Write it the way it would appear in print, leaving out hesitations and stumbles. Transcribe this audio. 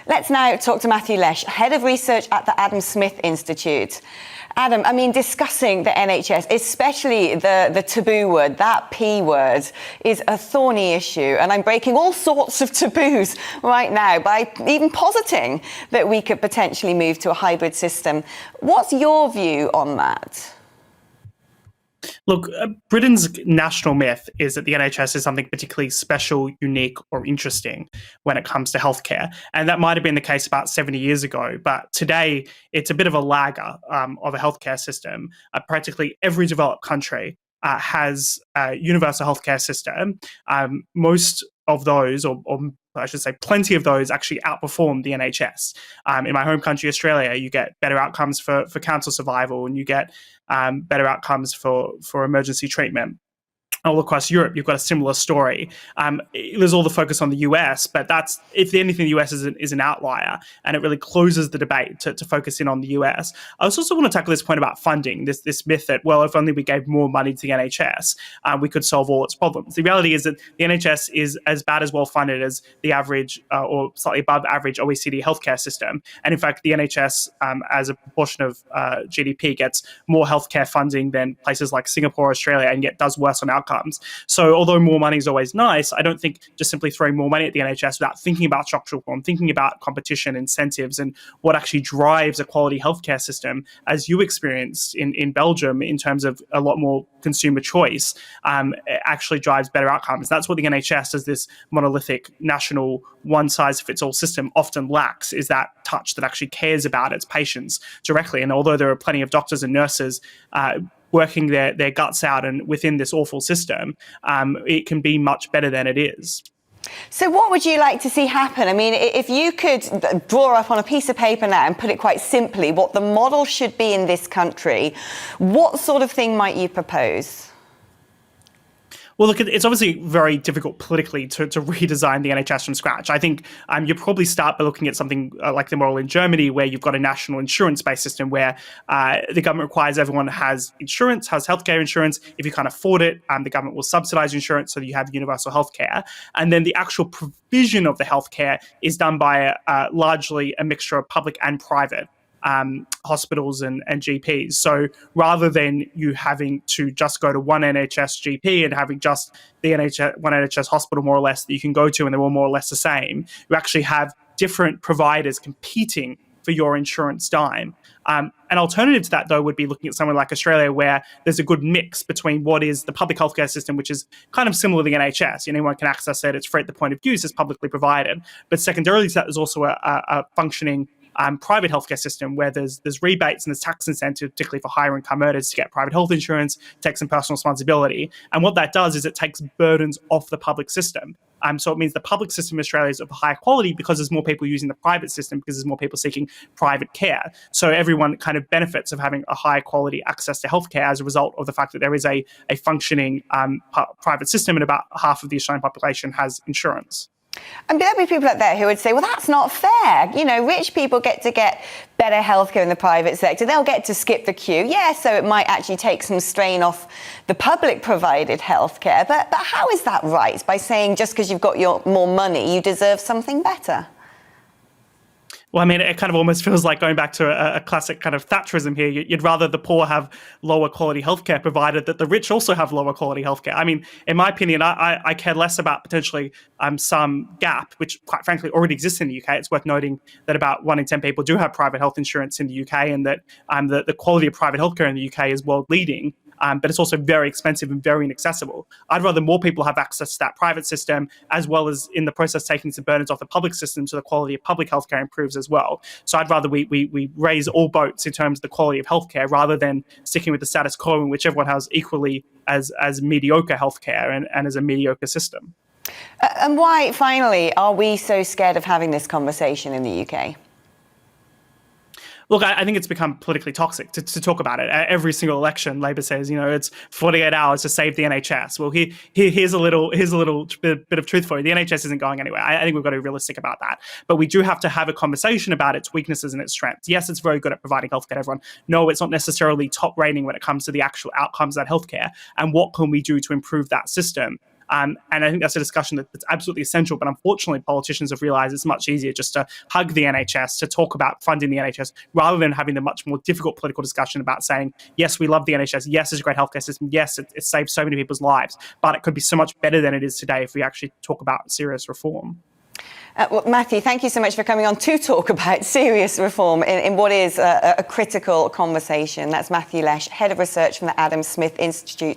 Let's now talk to Matthew Lesh, Head of Research at the Adam Smith Institute. Adam, I mean, discussing the NHS, especially the taboo word, that P word, is a thorny issue. And I'm breaking all sorts of taboos right now by even positing that we could potentially move to a hybrid system. What's your view on that? Look, Britain's national myth is that the NHS is something particularly special, unique, or interesting when it comes to healthcare. And that might have been the case about 70 years ago. But today, it's a bit of a lagger of a healthcare system. Practically every developed country has a universal healthcare system. Most of those, or I should say plenty of those, actually outperform the NHS. In my home country, Australia, you get better outcomes for cancer survival, and you get better outcomes for emergency treatment. All across Europe, you've got a similar story. There's all the focus on the US, but that's, if anything, the US is an outlier, and it really closes the debate to focus in on the US. I also want to tackle this point about funding, this myth that, well, if only we gave more money to the NHS, we could solve all its problems. The reality is that the NHS is as bad as well funded as the average or slightly above average OECD healthcare system. And in fact, the NHS, as a proportion of GDP, gets more healthcare funding than places like Singapore or Australia, and yet does worse on outcomes. So although more money is always nice, I don't think just simply throwing more money at the NHS without thinking about structural reform, thinking about competition, incentives, and what actually drives a quality healthcare system, as you experienced in Belgium in terms of a lot more consumer choice, actually drives better outcomes. That's what the NHS, as this monolithic national one-size-fits-all system, often lacks, is that touch that actually cares about its patients directly. And although there are plenty of doctors and nurses working their guts out and within this awful system, it can be much better than it is. So what would you like to see happen? I mean, if you could draw up on a piece of paper now and put it quite simply what the model should be in this country, what sort of thing might you propose? Well, look, it's obviously very difficult politically to redesign the NHS from scratch. I think you probably start by looking at something like the model in Germany, where you've got a national insurance-based system where the government requires everyone has insurance, has healthcare insurance. If you can't afford it, the government will subsidise insurance so that you have universal healthcare. And then the actual provision of the healthcare is done by largely a mixture of public and private hospitals and GPs. So rather than you having to just go to one NHS GP and having just the one NHS hospital more or less that you can go to and they're all more or less the same, you actually have different providers competing for your insurance dime. An alternative to that, though, would be looking at somewhere like Australia, where there's a good mix between what is the public healthcare system, which is kind of similar to the NHS. Anyone can access it. It's free at the point of use. It's publicly provided. But secondarily to that, there's also a functioning private healthcare system where there's rebates and there's tax incentives, particularly for higher income earners, to get private health insurance, take some personal responsibility. And what that does is it takes burdens off the public system. So it means the public system in Australia is of higher quality because there's more people using the private system, because there's more people seeking private care. So everyone kind of benefits of having a high quality access to healthcare as a result of the fact that there is a functioning private system, and about half of the Australian population has insurance. And there'll be people out there who would say, well, that's not fair. You know, rich people get to get better healthcare in the private sector. They'll get to skip the queue. Yeah, so it might actually take some strain off the public provided healthcare. But how is that right? By saying just because you've got more money, you deserve something better? Well, I mean, it kind of almost feels like going back to a classic kind of Thatcherism here. You'd rather the poor have lower quality healthcare, provided that the rich also have lower quality healthcare. I mean, in my opinion, I care less about potentially some gap, which quite frankly already exists in the UK. It's worth noting that about 1 in 10 people do have private health insurance in the UK, and that the quality of private healthcare in the UK is world leading. But it's also very expensive and very inaccessible. I'd rather more people have access to that private system, as well as in the process taking some burdens off the public system, so the quality of public healthcare improves as well. So I'd rather we raise all boats in terms of the quality of healthcare, rather than sticking with the status quo in which everyone has equally as mediocre healthcare and as a mediocre system. And why, finally, are we so scared of having this conversation in the UK? Look, I think it's become politically toxic to talk about it. At every single election, Labor says, it's 48 hours to save the NHS. Well, here's a little bit of truth for you. The NHS isn't going anywhere. I think we've got to be realistic about that. But we do have to have a conversation about its weaknesses and its strengths. Yes, it's very good at providing healthcare to everyone. No, it's not necessarily top rating when it comes to the actual outcomes of that healthcare. And what can we do to improve that system? And I think that's a discussion that's absolutely essential. But unfortunately, politicians have realised it's much easier just to hug the NHS, to talk about funding the NHS, rather than having the much more difficult political discussion about saying, yes, we love the NHS. Yes, it's a great healthcare system. Yes, it saves so many people's lives. But it could be so much better than it is today if we actually talk about serious reform. Well, Matthew, thank you so much for coming on to talk about serious reform in what is a critical conversation. That's Matthew Lesh, Head of Research from the Adam Smith Institute.